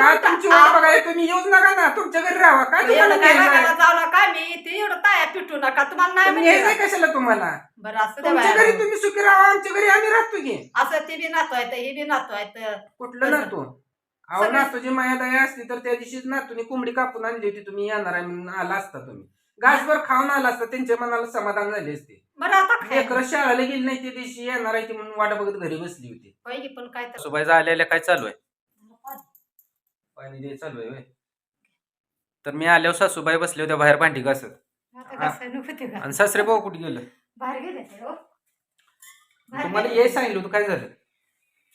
का तुमची वाट बघाय तुम्ही येऊच नका ना तुमच्या घरी राहा काय तुम्हाला जाऊ नका मी ते एवढं ताया पिटू नका तुम्हाला नाही तुम्ही म्हणते यायचंय का? कशाला तुम्हाला बरं असं द्या तुमच्या बाया. घरी तुम्ही सुखी राहा आमच्या घरी आम्ही राहतो की असं ते बी नातू आहेत हे बी नातू आहेत कुठलं नातू अहो सगळे- नातूची माया दया असती तर त्या दिवशीच नातूने कोंबडी कापून आणली होती तुम्ही येणार आहे म्हणून आला असता तुम्ही घासभर खाऊन आला असता त्यांच्या मनाला समाधान झाले असते बरं आता काय लेकरं शाळेला गेली नाही त्या दिवशी येणार आहे ती म्हणून वाट बघत घरी बसली होती पाहिजे पण काय तर सुबाईचा आलेल्या काय चालू आहे पाणी दे चालू आहे होय. तर मी आल्यावर सासूबाई बसले होत्या बाहेर भांडी घासत आता कसं नको का आणि सासरे भाऊ कुठे गेलं बाहेर गेले ते हो बाहेर तुम्हाला गेले. ये सांगितलं होतं काय झालं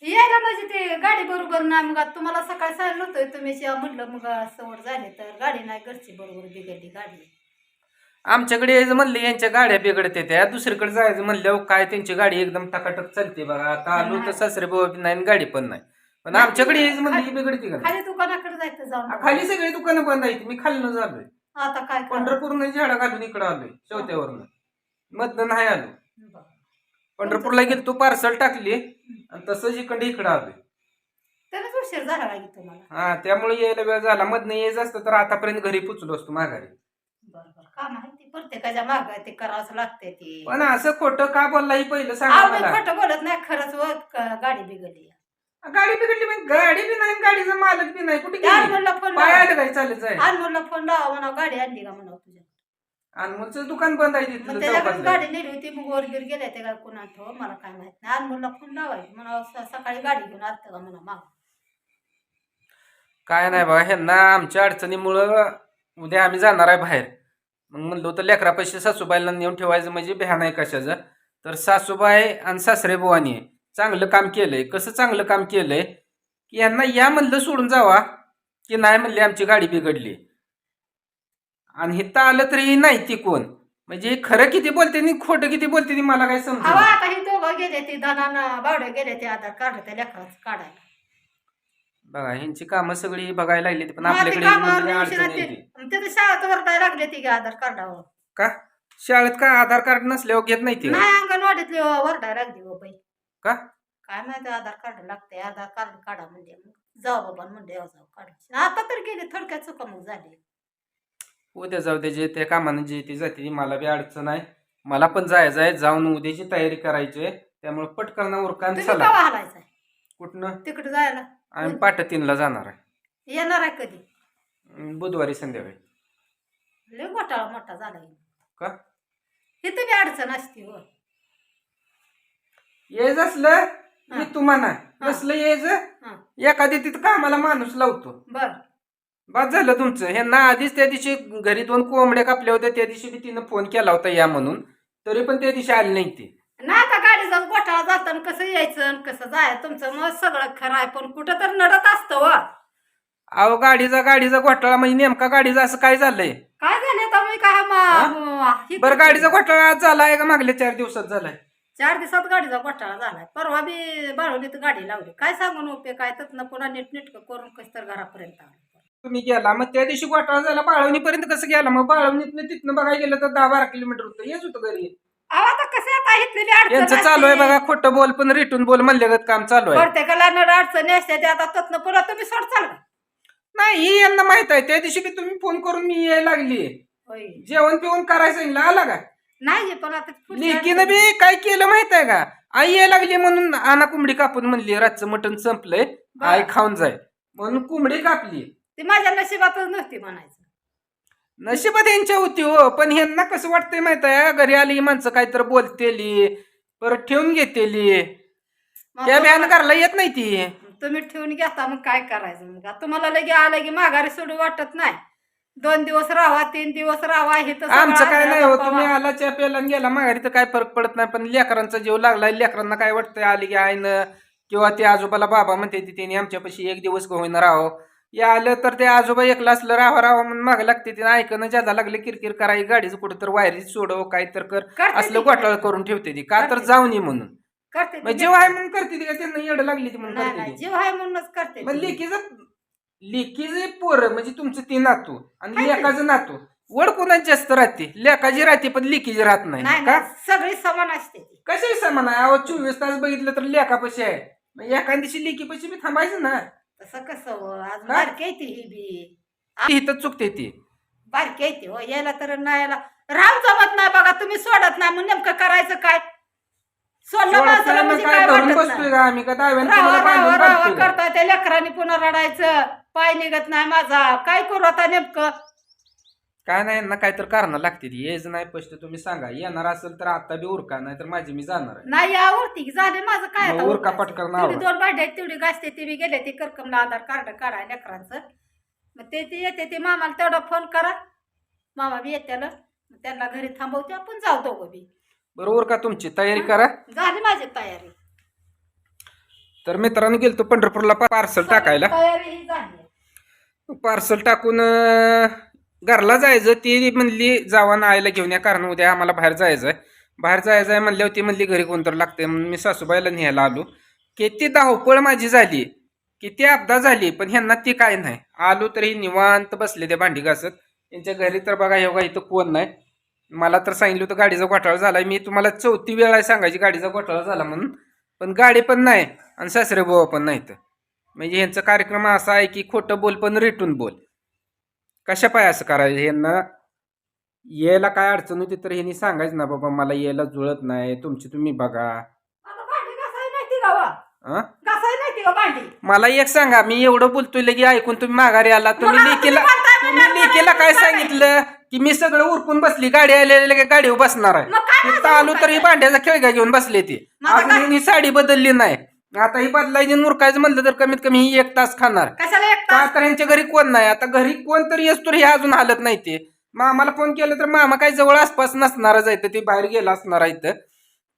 यायला म्हणजे ते गाडी बरोबर नाही मग आता तुम्हाला सकाळी सांगितलं होतं तुम्ही म्हटलं मग सवड झाली तर गाडी नाही घरची बरोबर बिघडली गाडी आमच्याकडे यायचं म्हणले यांच्या गाड्या बिघडते त्या दुसरीकडे जायचं म्हणल्यावर काय त्यांची गाडी एकदम टकाटक चालते बघा आता आलो तर सासरे भाऊ बी नाही आणि गाडी पण नाही पण आमच्याकडे यायचं म्हणलं की बिघडते का खाली दुकानाकडे जायचं जाऊन खाली सगळी दुकानं बंद आहेत मी खाल्लं झालोय आता काय करणार? पंढरपूरनं झाडा घालून इकडं आलोय शेवत्यावरनं मधनं नाही आलो बरं. पंढरपूरला गेलो तू पार्सल टाकली आणि तसंच इकडं आलोय त्यालाच उशीर झाला पाहिजे तुम्हाला हा त्यामुळे यायला वेळ झाला मधनं यायचं असतं तर आतापर्यंत घरी पोचलो असतो माघारी बरोबर का माहिती प्रत्येकाच्या माग ते करावंच लागते ते पण असं खोटं का बोलला ही पहिलं सांगा आम्ही मला खोटं बोलत नाही खरंच गाडी बिघडली गाडी बिघडली पण गाडी बी नाही गाडीचा मालक बी नाही कुठे गेली? अनमोलला फोन पाय आलं काय चालत जाय अनमोलला फोन लावा म्हणा गाडी आणली का म्हणा तुझ्या अनमोलचं दुकान बंद आहे मग तिथलं त्याच्याकडे चौकातलं. गाडी नेली होती मग वरबीर गेले ते काय कोणा ठेव मला काय माहित नाही अनमोलला फोन लावायची म्हणा सकाळी गाडी घेऊन आलतं का म्हणा माग काय नाही बघा ह्यांना आमच्या अडचणीमुळं उद्या आम्ही जाणार आहे बाहेर मग म्हणलो तर लेकरा पैसे सासूबाईला नेऊन ठेवायचं म्हणजे भ्या नाही कशाचं तर सासूबाई आणि सासरे बुवानी चांगलं काम केलंय कसं चांगलं काम केलंय की यांना या म्हणलं सोडून जावा की नाही म्हणले आमची गाडी बिघडली आणि हिथं आलं तरी नाही ती कोण म्हणजे हे खरं किती बोलते आणि खोटं किती बोलते ती मला काय हवा समजत आता हे दोघं गेले ते धनानं बावडे गेले ते आधार काढलं त्या लेकराचं काढायला बघा ह्यांची कामं सगळी बघायला लागली पण मग ते आपल्याकडे कामावर म्हणजे उशिरा अडचण येते. ते शाळेत वरडायला लागले ती आधार कार्डावर का शाळेत का आधार कार्ड नसल्यावर घेत नाही ते नाही अंगणवाडीतली वरडायला लागली हो बाई का काय माहिती आधार कार्ड लागते आधार कार्ड काढा म्हणजे मग जाऊ बाबा म्हणजे जाऊ काढा आता तर गेले थोडक्यात चुका मग झाली उद्या जाऊ दे जे त्या कामानं जे ते जाते मला बी अडचण आहे मला पण जायचं आहे जाऊन उद्याची तयारी करायची आहे त्यामुळे पटकन उरकान तुम्ही चला केव्हा हलायचंय कुठनं तिकडे जायला आम्ही पाठ 3ला जाणार आहे येणार आहे कधी बुधवारी संध्याकाळी लय घोटाळा मोठा झाला का हे तुम्ही अडचण असते हो यायचं असलं मी तुम्हाला हा. नसलं यायचं हा. एखादी तिथं कामाला माणूस लावतो बर बस झालं तुमचं ह्यांना आधीच त्या दिवशी घरी 2 कोंबड्या कापल्या होत्या त्या दिवशी बी तिनं फोन केला होता या म्हणून तरी पण त्या दिवशी आली नाही ती ना आता गाडीचा घोटाळा जाताना कसं यायचं आणि कसं जायचं तुमचं मग सगळं खरं आहे पण कुठं तर नडत असतं व अहो गाडीचा घोटाळा म्हणजे नेमका गाडीचा असं काय झालंय काय झालं तर मी काय बरं गाडीचा घोटाळा आज झालाय का मागल्या 4 दिवसात झालाय 4 दिवसात गाडीचा घोटाळा झालाय परवा बी बाळवलीत गाडी लावली काय सांगून उपयोग काय तर पुन्हा नीटनेटकं करून कस तर घरापर्यंत आलं तुम्ही गेला मग त्या दिवशी घोटाळा झाला बाळवणीपर्यंत कसं गेला मग बाळवणीतनं तिथनं बघायला गेलं तर 10-12 किलोमीटर होतं येच होतं घरी अहो आता कसं आता इथली अडचण यांचं चालू आहे असते. बघा खोटं बोल पण रिटून बोल म्हणल्यागत काम चालू आहे प्रत्येकाला नड अडचणी असते ते आता तत्न पुन्हा तुम्ही सोड चाल नाही ही यांना माहित आहे त्या दिवशी बी तुम्ही फोन करून मी यायला लागली जेवण पिवण करायचं सांगितलं आला का नाही पण आता पुढची लेकीनं अडचण- बी काय केलं माहित आहे का आई यायला लागली म्हणून आणा कोंबडी कापून म्हणली रातचं मटण संपलंय बरं. आई खाऊन जाय म्हणून कोंबडी कापली ती माझ्या नशिबातच नव्हती म्हणायचं नशिबात यांच्या होती हो पण ह्यांना कसं वाटतंय माहित आहे घरी आली ही माणसं काहीतरी बोलतेली परत ठेवून घेतेली मग त्या बॅन करायला येत नाही ती तुम्ही ठेवून घेता मग काय करायचं मग तुम्हाला लगे आलं की माघारी सोडू वाटत नाही 2 दिवस राहावा 3 दिवस राहावा हे तर आमचं सगळं काय नाही आपल्याला हो तुम्ही बाबा. आला च्या प्याला गेला माघारी तर काय फरक पडत नाही पण लेकरांचा जीव लागलाय लेकरांना काय वाटतंय आली की आईनं किंवा ते आजोबाला बाबा म्हणते ती त्यांनी आमच्यापाशी 1 दिवस होईना राहावं या आलं तर ते आजोबा एकला असलं राहावं म्हणून मागं लागते ते ऐकणं ज्यादा लागले किरकिर कराय गाडीचं कुठं तर वायरीच सोडव काय तर कर करते असलं ती. घोटाळ करून ठेवते ती का तर करते. जाऊन ये म्हणून करते मग ती. जीव आहे म्हणून करते ती का त्यांना येड लागली ती म्हणून नाही करते नाही ती जीव आहे म्हणूनच करते मग ती. लेकीचे पोरं म्हणजे तुमचं ती नातू आणि आहे ते. लेकाचं नातू वड कोणाची जास्त राहते लेकाची राहते पण लेकीची राहत नाही नाही का नाही सगळी समान असते ती. कशाही समान आहे अहो 24 तास बघितलं तर लेकापाशी आहे मग एखाद दिवशी लेकीपाशी बी थांबायचं ना तसं कसं हो, आज काय? बारकी आहे ती ही बी इथं चुकते ती. बारकी आहे ती हो, यायला तर नाही यायला राम जमत नाही बघा, तुम्ही सोडत नाही, मग नेमकं करायचं काय? सोडलं सोडत माणसाला नाही मग म्हणजे काय काय धरून वाटत बसतोय नाही. का आम्ही का डाव्यानं राहा तुम्हाला राहा बांधून राहा काढतोय का? करताय त्या लेकरांनी पुन्हा रडायचं, पाय निघत नाही माझा, काय करू आता नेमकं? काय नाही ना काय तर कारण लागते ती यायचं नाही स्पष्ट तुम्ही सांगा. येणार असेल तर आता बी उरका नाही तर माझी मी जाणार आहे. नाही आवडती की झाले माझं काय मग आता उरका उरकायचं? पटकन तेवढी आवरा. 2 भांडे आहेत, तेवढी घासते, ती बी गेले, ती करकमला आधार कार्ड काढाय लेकरांचं. मग ते येते, ते मामाला तेवढा फोन करा, मामा बी येत्याला, मग त्यांना घरी थांबवते, आपण जाऊ दोघं बी. बरोबर का तुमची तयारी करा. झाली माझी तयारी. तर मित्रांनो गेलतो पंढरपूरला पार्सल टाकायला. तयारी ही झाली. पार्सल टाकून घरला जायचं. ती म्हणली जावा आईला घेऊन या कारण उद्या आम्हाला बाहेर जायचंय. बाहेर जायचंय म्हणल्यावर ती म्हणली घरी कोणतरी लागते म्हणून मी सासूबाईला न्यायला आलो. किती धावपळ माझी झाली, किती अपघात झाली, पण ह्यांना ती काय नाही. आलो तरी निवांत बसले ते भांडी घासत. त्यांच्या घरी तर बघा हे बघा इथं कोण नाही. मला तर सांगितलं होतं गाडीचा घोटाळा झाला. मी तुम्हाला 4थी वेळ आहे सांगायची गाडीचा घोटाळा झाला म्हणून, पण गाडी पण नाही आणि सासरे बुवा पण नाहीत. म्हणजे ह्यांचा कार्यक्रम असा आहे की खोटं बोल पण रेटून बोल. कशा पाय असं करायचं? ह्यांना यायला काय अडचण होती तर ह्यांनी सांगायचं ना बाबा मला यायला जुळत नाही, तुमची तुम्ही बघा. आता भांडी घासायला नाही ती गावा. अं? घासायला नाही ती का भांडी? मला एक सांगा, मी एवढं बोलतोय लगे ऐकून तुम्ही माघारी आला. तुम्ही मग आता लेकीला तुम्ही बोलताय म्हणल्यावर तुम्ही लेकीला काय मला सांगितलं की मी सगळं उरकून बसली, गाडी आलेली गाडीवर बसणार आहे. मग काय तिथं माझं आलो तर ही उरकायचं? भांड्याचा खेळगा घेऊन बसले ती. मग आता अजून काय? हिने साडी बदलली नाही. आता ही बदलायची आणि उरकायचं म्हणलं तर कमीत कमी ही 1 तास खाणार. कशाला एक का तास? तर यांच्या घरी कोण नाही. आता घरी कोण तरी येस तर हे अजून हालत नाही. ते मामाला फोन केला तर मामा काही जवळ आसपास नसणारच आहे, ते बाहेर गेला असणार आहे.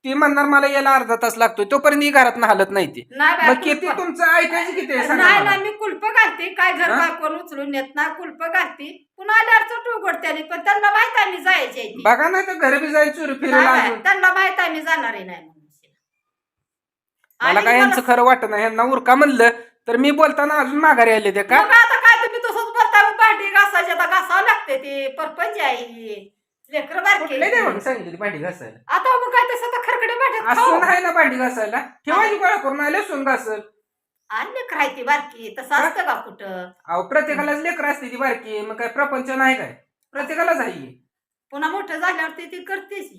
ती म्हणणार मला यायला अर्धा तास लागतोय, तोपर्यंत ही घरात हलत नाही ती. नाही बाई, मग किती कुलप- तुमचं ऐकायचं किती आहे सांगा नाही मला. नाही, मी कुलप घालते, काय घर हा? काय कोण उचलून येत नाही, कुलप घालते, पुन्हा आल्यावर चोट उघडते, पण त्यांना माहित आहे मी जायचे आहे ती. बघा नाही तर घरी बी जायचं चोरी नाही फिरायला बाई, अजून. त्यांना माहित आहे मी जाणार आहे नाही म्हणून. मला आणि काय यांचं खरं वाटत नाही. यांना उरका म्हणलं तर मी बोलताना अजून माघारी आले ते का. मग आता काय तुम्ही तसंच बोलता, मग भांडी घासायची, आता घासावं लागते, ते परपंच आहे ही. लेकरं बारकी कुठले आहेत. देवाने सांगितली भांडी घासायला? आता मग काय तसं तर खरकडे भांड्यात असून खाऊ. आहे ना भांडी घासायला, ठेवायची गोळा करून आले सून घासल. आणि लेकरं आहे ती बारकी, तसं असतं का कुठं? अहो प्रत्येकालाच लेकर असते ती बारकी, मग काय प्रपंच नाही काय? प्रत्येकालाच आहे. पुन्हा मोठं झाल्यावर ती करतेच.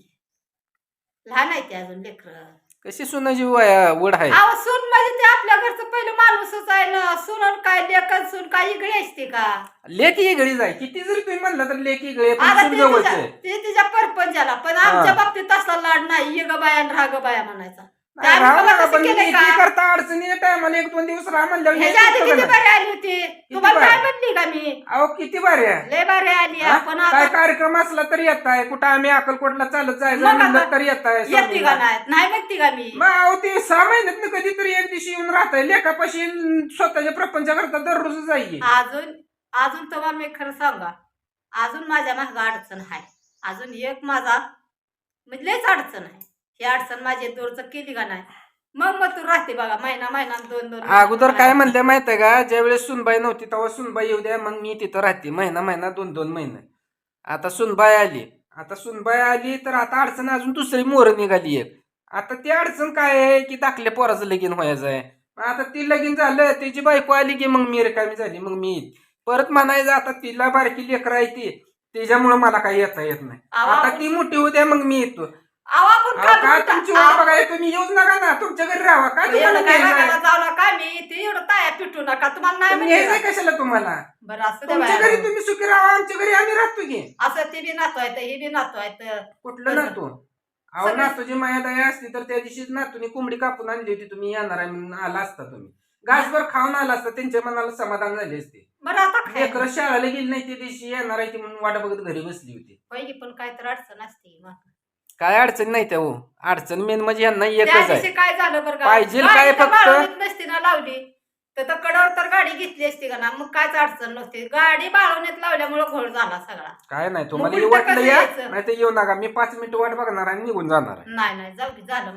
लहान आहे ते अजून लेकरं. कशी सुनाची वड आहे. अहो सून म्हणजे ते आपल्या घरचं पहिलं माणूसच आहे ना. सून काय लेकन सून काय इकडे असते का? लेक इगळीच आहे. किती जरी तुम्ही म्हणला तर लेक इगळी आता पण सून जवळच आहे. ते तिच्या परपंचाला, पण आमच्या बाबतीत असला लाड नाही. ये ग बाया राग बाया म्हणायचा. ते नाही, आम्ही राहू तुम्हाला नका, तसं पण केलंय लेकी का? करता अडचणीच्या टायमाला 1-2 दिवस राहा म्हणल्यावर ह्याच्या आधी यायचं किती होतं का बरी आली होती, तुम्हाला बरी? काय म्हणली का मी? नाही? अहो किती भारी आहे. लय बरी आली. हा? आपण काय आता कार्यक्रम असला तरी येत आहे. कुठं आम्ही अक्कलकोटला चालत जायचं मग म्हणलं आता तरी येत आहे. येते का नाही म्हणते का मी? मग अहो ते 6 महिन्यात कधीतरी एक दिवशी येऊन राहत आहे. लेखापाशी स्वतःच्या प्रपंच करता दररोज जाईल. अजून तुम्हाला मी खरं सांगा, अजून माझ्या माग अडचण आहे. अजून एक माझा म्हणजे लयच अडचण आहे. ही अडचण माझी दूरच केली का नाही, मग तू राहते बघा महिना 2-2 अगोदर काय म्हणले माहितीये का, ज्यावेळेस सुनबाई नव्हती तेव्हा सुनबाई येऊ द्या मग मी तिथं राहते महिना 2-2 महिने. आता सुनबाई आली तर आता अडचण अजून दुसरी मोर निघाली एक. आता ती अडचण काय आहे की दाखल्या पोराचं लगीन व्हायचं आहे. आता ती लगीन झालं, तिची बायको आली की मग मी रिकामी झाली, मग मी परत म्हणायचं आता तिला बारकी लेकर आहे ती, त्याच्यामुळे मला काही येता येत नाही. आता ती मोठी होत्या मग मी येतो. काय तुमची वाट बघाय, तुम्ही येऊच नका ना, तुमच्या घरी राहा. काय तुम्हाला न्यायचंय? जाऊ नका, मी ते एवढं ताया पिटू नका, तुम्हाला नाही न्यायचंय म्हणते. कशाला तुम्हाला? बरं असं दे तुमच्या बाया. घरी तुम्ही सुखी राहा, आमच्या घरी आम्ही राहतो की. असं ते बी नातू आहे, हे बी नातू आहे. कुठलं नातू? अहो नातूची माया दया असती तर त्या दिवशीच नातूनी कोंबडी कापून आणली होती, तुम्ही येणार आहे म्हणून आला असता. तुम्ही घासभर खाऊन आला असता, त्यांच्या मनाला समाधान झाले असते. बरं आता काय लेकरं शाळेला गेली नाही त्या दिवशी, येणार आहे ती म्हणून वाट बघत घरी बसली होती. होय, पण काय तर अडचण असते. काय अडचण नाही त्या हो. अडचण मेन म्हणजे यांना त्या एकच दिवशी आहे. काय झालं बरं का, पाहिजे गाडी काय तर फक्त- बाळवणीत नसती ना लावली तर कडावर तर गाडी घेतली असती का ना, मग कायच अडचण नसते. गाडी बाळवणीत लावल्यामुळे घोळ झाला सगळा. काय नाही तुम्हाला मग ये उलटं वाटलं कसं या यायचं? नाही तर येऊ नका. मी 5 मिनिटं वाट बघणार आणि निघून जाणार आहे. नाही जाऊ दे, झालं.